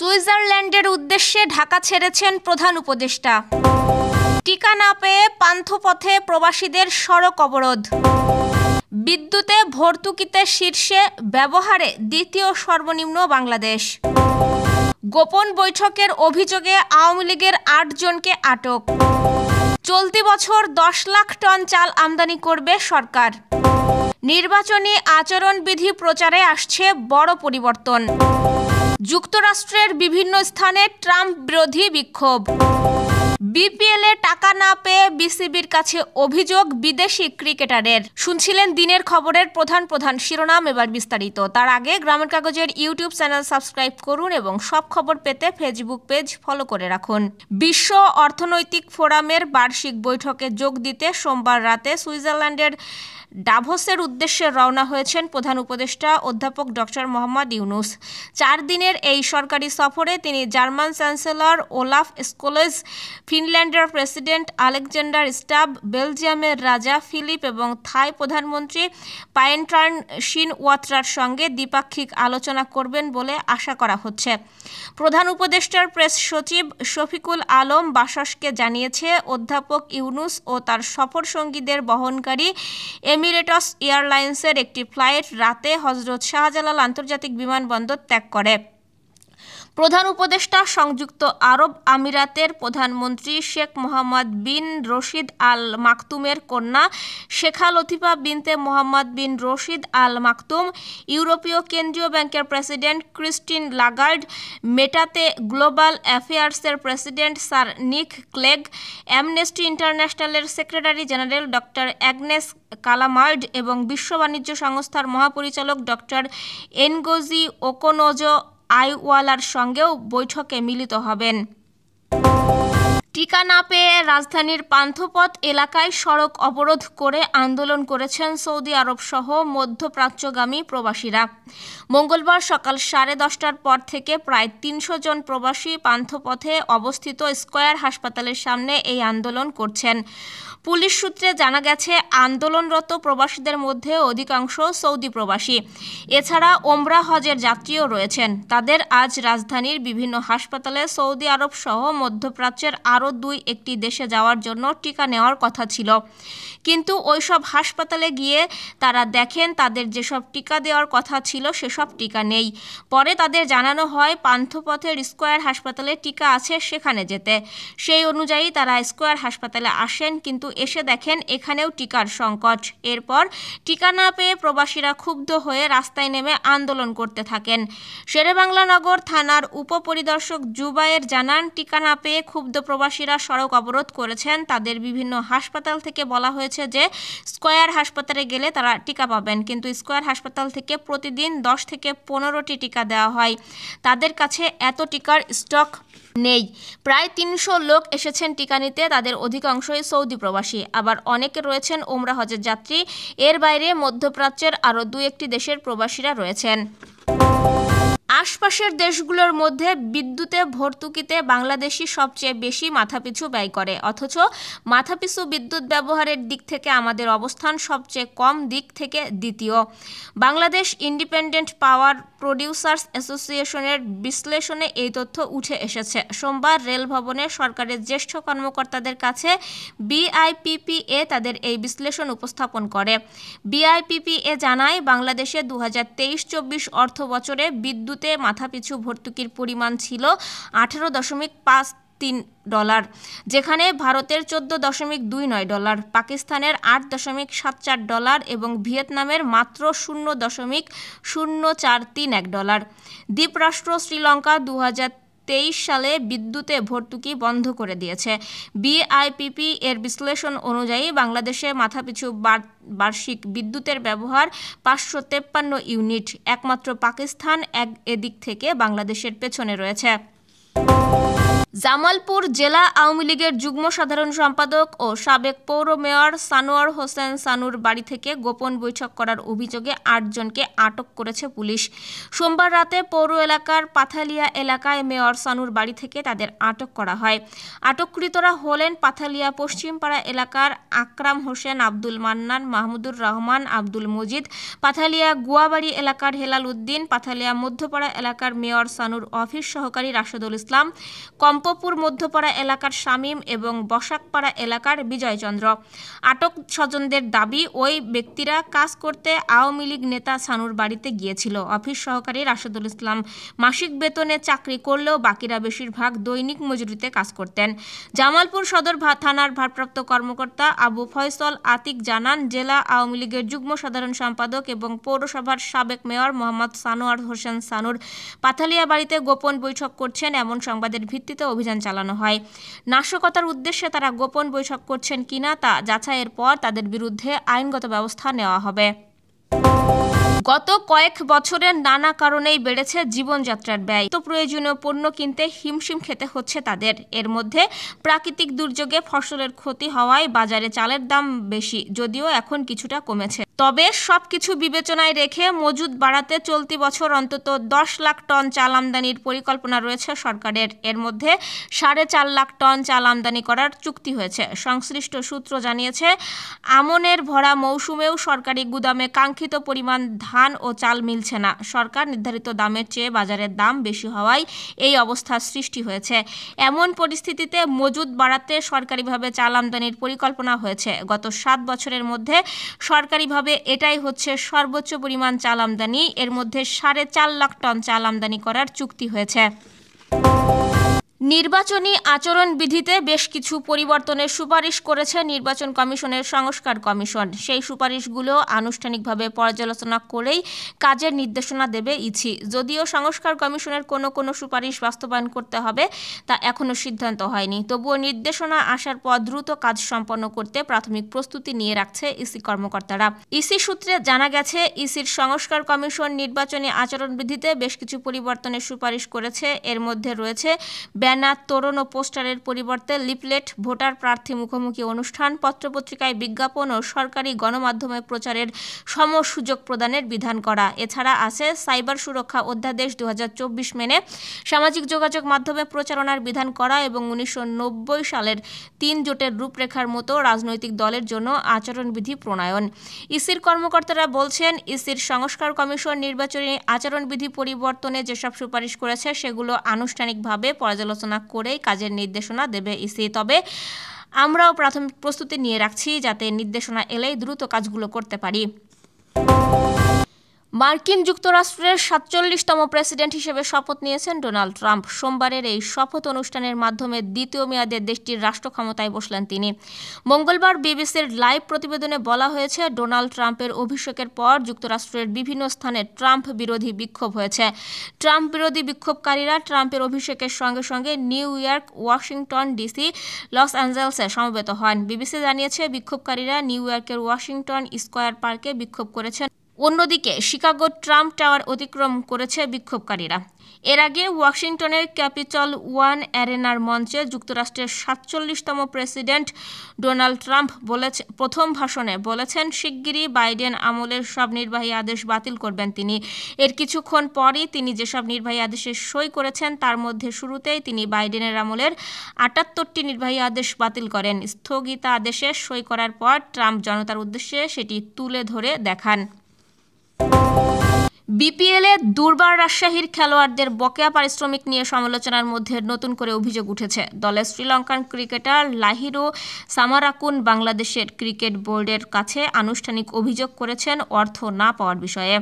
সুইজারল্যান্ডের উদ্দেশ্যে ঢাকা ছেড়েছেন প্রধান উপদেষ্টা। টিকা না পেয়ে পান্থপথে প্রবাসীদের সড়ক অবরোধ। বিদ্যুতে ভর্তুকিতে শীর্ষে, ব্যবহারে দ্বিতীয় সর্বনিম্ন বাংলাদেশ। গোপন বৈঠকের অভিযোগে আওয়ামী লীগের ৮ জনকে আটক। চলতি বছর ১০ লাখ টন চাল আমদানি করবে সরকার। নির্বাচনী আচরণবিধি প্রচারে আসছে বড় পরিবর্তন। যুক্তরাষ্ট্রের বিভিন্ন স্থানে ট্রাম্প বিরোধী বিক্ষোভ। বিপিএলে টাকা না পেয়ে বিসিবির কাছে অভিযোগ বিদেশি ক্রিকেটারের। শুনছিলেন দিনের খবরের প্রধান শিরোনাম, এবার বিস্তারিত। তার আগে গ্রামের কাগজের ইউটিউব চ্যানেল সাবস্ক্রাইব করুন এবং সব খবর পেতে ফেসবুক পেজ ফলো করে রাখুন। বিশ্ব অর্থনৈতিক ফোরামের বার্ষিক বৈঠকে যোগ দিতে সোমবার রাতে সুইজারল্যান্ডের ডাভোসের উদ্দেশ্যে রওনা হয়েছেন প্রধান উপদেষ্টা অধ্যাপক ডক্টর মোহাম্মদ ইউনুস। 4 দিনের এই সরকারি সফরে তিনি জার্মান চ্যান্সেলর ওলাফ স্কোলজ, ফিনল্যান্ডের প্রেসিডেন্ট আলেকজান্ডার স্টাব, বেলজিয়ামের রাজা ফিলিপ এবং থাই প্রধানমন্ত্রী পায়েনট্রান শিনওয়াত্রার সঙ্গে দ্বিপাক্ষিক আলোচনা করবেন বলে আশা করা হচ্ছে। প্রধান উপদেষ্টার প্রেস সচিব শফিকুল আলম বাসাসকে জানিয়েছে, অধ্যাপক ইউনুস ও তার সফর সঙ্গীদের বহনকারী এমিরেটস এয়ারলাইন্সের একটি ফ্লাইট রাতে হজরত শাহজালাল আন্তর্জাতিক বিমানবন্দর ত্যাগ করে। প্রধান উপদেষ্টা সংযুক্ত আরব আমিরাতের প্রধানমন্ত্রী শেখ মোহাম্মদ বিন রশিদ আল মাকতুমের কন্যা শেখা লতিফা বিনতে মোহাম্মদ বিন রশিদ আল মাকতুম, ইউরোপীয় কেন্দ্রীয় ব্যাংকের প্রেসিডেন্ট ক্রিস্টিন লাগার্ড, মেটাতে গ্লোবাল অ্যাফেয়ার্সের president sir Nick Clegg, Amnesty ইন্টারন্যাশনালের secretary general doctor Agnes Callamard এবং বিশ্ব বাণিজ্য সংস্থার মহাপরিচালক ডক্টর এনগোজি ওকোনোজো আইওয়ালার সঙ্গেও বৈঠকে মিলিত হবেন। টিকা না পেয়ে রাজধানীর পান্থপথ এলাকায় সড়ক অবরোধ করে আন্দোলন করেছেন সৌদি আরব সহ মধ্যপ্রাচ্যগামী প্রবাসীরা। মঙ্গলবার সকাল 10:30টার পর থেকে প্রায় 300 জন প্রবাসী পান্থপথে অবস্থিত স্কয়ার হাসপাতালের সামনে এই আন্দোলন করছেন। পুলিশ সূত্রে জানা গেছে, আন্দোলনরত প্রবাসীদের মধ্যে অধিকাংশ সৌদি প্রবাসী। এছাড়া ওমরা হজের যাত্রীও রয়েছেন। তাদের আজ রাজধানীর বিভিন্ন হাসপাতালে সৌদি আরব সহ মধ্যপ্রাচ্যের আরও 2-1টি দেশে যাওয়ার জন্য টিকা নেওয়ার কথা ছিল, কিন্তু ওইসব হাসপাতালে গিয়ে তারা দেখেন তাদের যেসব টিকা দেওয়ার কথা ছিল সেসব টিকা নেই। পরে তাদের জানানো হয় পান্থপথের স্কয়ার হাসপাতালে টিকা আছে, সেখানে যেতে। সেই অনুযায়ী তারা স্কয়ার হাসপাতালে আসেন, কিন্তু এসে দেখেন এখানেও টিকার সংকট। এরপর টিকা না পেয়ে প্রবাসীরা ক্ষুব্ধ হয়ে রাস্তায় নেমে আন্দোলন করতে থাকেন। শেরেবাংলা নগর থানার উপপরিদর্শক জুবায়ের জানান, টিকা না পেয়ে ক্ষুব্ধ প্রবাসীরা সড়ক অবরোধ করেছেন। তাদের বিভিন্ন হাসপাতাল থেকে বলা হয়েছে যে স্কয়ার হাসপাতালে গেলে তারা টিকা পাবেন, কিন্তু স্কয়ার হাসপাতাল থেকে প্রতিদিন 10 থেকে 15টি টিকা দেওয়া হয়। তাদের কাছে এত টিকার স্টক নেই। প্রায় 300 লোক এসেছেন টিকা নিতে, তাদের অধিকাংশই সৌদি প্রবাসী। আবার অনেকে রয়েছেন ওমরা হজের যাত্রী। এর বাইরে মধ্যপ্রাচ্যের আরও 2-1টি দেশের প্রবাসীরা রয়েছেন। আশপাশের দেশগুলোর মধ্যে বিদ্যুতে ভর্তুকিতে বাংলাদেশই সবচেয়ে বেশি মাথাপিছু ব্যয় করে, অথচ মাথাপিছু বিদ্যুৎ ব্যবহারের দিক থেকে আমাদের অবস্থান সবচেয়ে কম দিক থেকে দ্বিতীয়। বাংলাদেশ ইন্ডিপেন্ডেন্ট পাওয়ার প্রডিউসার্স অ্যাসোসিয়েশনের বিশ্লেষণে এই তথ্য উঠে এসেছে। সোমবার রেল ভবনে সরকারের জ্যেষ্ঠ কর্মকর্তাদের কাছে বিআইপিপিএ তাদের এই বিশ্লেষণ উপস্থাপন করে। বিআইপিপিএ জানায়, বাংলাদেশে 2023-24 অর্থ বছরে বিদ্যুতে মাথাপিছু ভর্তুকির পরিমাণ ছিল $18.53, যেখানে ভারতের $14.29, পাকিস্তানের $8.74 এবং ভিয়েতনামের মাত্র $0.0431। দ্বীপরাষ্ট্র শ্রীলঙ্কা 2023 সালে বিদ্যুতে ভর্তুকি বন্ধ করে দিয়েছে। বিআইপিপি এর বিশ্লেষণ অনুযায়ী বাংলাদেশে মাথাপিছু বার্ষিক বিদ্যুতের ব্যবহার 553 ইউনিট। একমাত্র পাকিস্তান এদিক থেকে বাংলাদেশের পেছনে রয়েছে। জামালপুর জেলা আওয়ামী লীগের যুগ্ম সাধারণ সম্পাদক ও সাবেক পৌর মেয়র সানোয়ার হোসেন সানুর বাড়ি থেকে গোপন বৈঠক করার অভিযোগে ৮ জনকে আটক করেছে পুলিশ। সোমবার রাতে পৌর এলাকার পাথালিয়া এলাকায় মেয়র সানুর বাড়ি থেকে তাদের আটক করা হয়। আটককৃতরা হলেন পাথালিয়া পশ্চিমপাড়া এলাকার আকরাম হোসেন, আব্দুল মান্নান, মাহমুদুর রহমান, আব্দুল মজিদ, পাথালিয়া গুয়াবাড়ি এলাকার হেলাল উদ্দিন, পাথালিয়া মধ্যপাড়া এলাকার মেয়র সানুর অফিস সহকারী রাশেদুল ইসলাম, কম্পপুর মধ্যপাড়া এলাকার শামীম এবং বসাকপাড়া এলাকার বিজয়চন্দ্র। আটক স্বজনদের দাবি, ওই ব্যক্তিরা কাজ করতে আওয়ামী লীগ নেতা সানুর বাড়িতে গিয়েছিল। অফিস সহকারী রাশেদুল ইসলাম মাসিক বেতনে চাকরি করলেও বাকিরা বেশিরভাগ দৈনিক মজুরিতে কাজ করতেন। জামালপুর সদর থানার ভারপ্রাপ্ত কর্মকর্তা আবু ফয়সল আতিক জানান, জেলা আওয়ামী লীগের যুগ্ম সাধারণ সম্পাদক এবং পৌরসভার সাবেক মেয়র মোহাম্মদ সানোয়ার হোসেন সানুর পাথালিয়া বাড়িতে গোপন বৈঠক করছেন এমন সংবাদের ভিত্তিতে অভিযান চালানো হয়। নাশকতার উদ্দেশ্যে তারা গোপন বৈঠক করছেন কিনা তা যাচাইয়ের পর তাদের বিরুদ্ধে আইনগত ব্যবস্থা নেওয়া হবে। গত কয়েক বছরে নানা কারণেই বেড়েছে জীবনযাত্রার ব্যয়। তো প্রয়োজনীয় পণ্য কিনতে হিমশিম খেতে হচ্ছে তাদের। এর মধ্যে প্রাকৃতিক দুর্যোগে ফসলের ক্ষতি হওয়ায় বাজারে চালের দাম বেশি, যদিও এখন কিছুটা কমেছে। তবে সবকিছু বিবেচনায় রেখে মজুদ বাড়াতে চলতি বছর অন্তত 10 লাখ টন চাল আমদানির পরিকল্পনা রয়েছে সরকারের। এর মধ্যে 4.5 লাখ টন চাল আমদানি করার চুক্তি হয়েছে। সংশ্লিষ্ট সূত্র জানিয়েছে, আমনের ভরা মৌসুমেও সরকারি গুদামে কাঙ্ক্ষিত পরিমাণ ধান ও চাল মিলছে না। সরকার নির্ধারিত দামের চেয়ে বাজারের দাম বেশি হওয়ায় এই অবস্থার সৃষ্টি হয়েছে। এমন পরিস্থিতিতে মজুদ বাড়াতে সরকারিভাবে চাল আমদানির পরিকল্পনা হয়েছে। গত 7 বছরের মধ্যে সরকারিভাবে এটাই হচ্ছে সর্বোচ্চ পরিমাণ চাল আমদানি। এর মধ্যে 4.5 লাখ টন চাল আমদানি করার চুক্তি হয়েছে। নির্বাচনী আচরণবিধিতে বেশ কিছু পরিবর্তনের সুপারিশ করেছে নির্বাচন কমিশনের সংস্কার কমিশন। সেই সুপারিশগুলো আনুষ্ঠানিকভাবে পর্যালোচনা করেই কাজের নির্দেশনা দেবে ইসি। যদিও সংস্কার কমিশনের কোনো সুপারিশ বাস্তবায়ন করতে হবে তা এখনও সিদ্ধান্ত হয়নি, তবুও নির্দেশনা আসার পর দ্রুত কাজ সম্পন্ন করতে প্রাথমিক প্রস্তুতি নিয়ে রাখছে ইসি কর্মকর্তারা। ইসি সূত্রে জানা গেছে, ইসির সংস্কার কমিশন নির্বাচনী আচরণবিধিতে বেশ কিছু পরিবর্তনের সুপারিশ করেছে। এর মধ্যে রয়েছে ব্যানার, তোরণ ও পোস্টারের পরিবর্তে লিফলেট, ভোটার প্রার্থী মুখোমুখি অনুষ্ঠান, পত্রপত্রিকায় বিজ্ঞাপন ও সরকারি গণমাধ্যমে প্রচারের সম সুযোগ প্রদানের বিধান করা। এছাড়া আছে সাইবার সুরক্ষা অধ্যাদেশ 2024 মেনে সামাজিক যোগাযোগ মাধ্যমে প্রচারণার বিধান করা এবং 1990 সালের 3 জোটের রূপরেখার মতো রাজনৈতিক দলের জন্য আচরণবিধি প্রণয়ন। ইসির কর্মকর্তারা বলছেন, ইসির সংস্কার কমিশন নির্বাচনী আচরণবিধি পরিবর্তনে যেসব সুপারিশ করেছে সেগুলো আনুষ্ঠানিকভাবে পর্যালোচনা করেই কাজের নির্দেশনা দেবে ইসি। তবে আমরাও প্রাথমিক প্রস্তুতি নিয়ে রাখছি যাতে নির্দেশনা এলেই দ্রুত কাজগুলো করতে পারি। মার্কিন যুক্তরাষ্ট্রের 47তম প্রেসিডেন্ট হিসেবে শপথ নিয়েছেন ডোনাল্ড ট্রাম্প। সোমবারের এই শপথ অনুষ্ঠানের মাধ্যমে দ্বিতীয় মেয়াদে দেশটির রাষ্ট্র ক্ষমতায় বসলেন তিনি। মঙ্গলবার বিবিসির লাইভ প্রতিবেদনে বলা হয়েছে, ডোনাল্ড ট্রাম্পের অভিষেকের পর যুক্তরাষ্ট্রের বিভিন্ন স্থানে ট্রাম্প বিরোধী বিক্ষোভ হয়েছে। ট্রাম্প বিরোধী বিক্ষোভকারীরা ট্রাম্পের অভিষেকের সঙ্গে সঙ্গে নিউ ইয়র্ক, ওয়াশিংটন ডিসি, লস অ্যাঞ্জেলেসে সমবেত হন। বিবিসি জানিয়েছে, বিক্ষোভকারীরা নিউ ইয়র্কের ওয়াশিংটন স্কয়ার পার্কে বিক্ষোভ করেছেন। অন্যদিকে শিকাগোর ট্রাম্প টাওয়ার অতিক্রম করেছে বিক্ষোভকারীরা। এর আগে ওয়াশিংটনের ক্যাপিটল ওয়ান অ্যারেনার মঞ্চে যুক্তরাষ্ট্রের 47তম প্রেসিডেন্ট ডোনাল্ড ট্রাম্প প্রথম ভাষণে বলেছেন, শিগগিরই বাইডেন আমলের সব নির্বাহী আদেশ বাতিল করবেন তিনি। এর কিছুক্ষণ পরই তিনি যেসব নির্বাহী আদেশে সই করেছেন তার মধ্যে শুরুতেই তিনি বাইডেনের আমলের 78টি নির্বাহী আদেশ বাতিল করেন। স্থগিতাদেশে সই করার পর ট্রাম্প জনতার উদ্দেশ্যে সেটি তুলে ধরে দেখান। বিপিএলে দুর্বার রাজশাহীর খেলোয়াড়দের বকেয়া পারিশ্রমিক নিয়ে সমালোচনার মধ্যে নতুন করে অভিযোগ উঠেছে। দলের শ্রীলঙ্কান ক্রিকেটার লাহিরু সামারাকুন বাংলাদেশের ক্রিকেট বোর্ডের কাছে আনুষ্ঠানিক অভিযোগ করেছেন অর্থ না পাওয়ার বিষয়ে।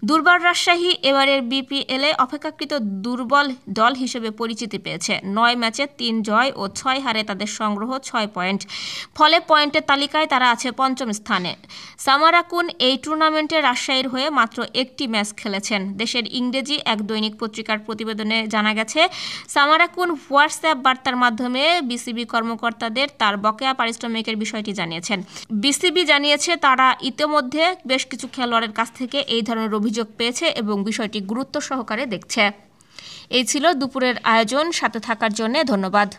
দুর্বার রাজশাহী এবারের বিপিএলে অপেক্ষাকৃত দুর্বল দল হিসেবে পরিচিতি পেয়েছে। 9 ম্যাচে 3 জয় ও 6 হারে তাদের সংগ্রহ 6 পয়েন্ট। ফলে পয়েন্টের তালিকায় তারা আছে 5ম স্থানে। সামারাকুন এই টুর্নামেন্টে রাজশাহীর হয়ে মাত্র একটি ম্যাচ খেলেছেন। দেশের ইংরেজি এক দৈনিক পত্রিকার প্রতিবেদনে জানা গেছে, সামারাকুন হোয়াটসঅ্যাপ বার্তার মাধ্যমে বিসিবি কর্মকর্তাদের তার বকেয়া পারিশ্রমিকের বিষয়টি জানিয়েছেন। বিসিবি জানিয়েছে, তারা ইতিমধ্যে বেশ কিছু খেলোয়াড়ের কাছ থেকে এই ধরনের অভিযোগ পেয়েছে এবং বিষয়টি গুরুত্ব সহকারে দেখছে। এই ছিল দুপুরের আয়োজন, সাথে থাকার জন্য ধন্যবাদ।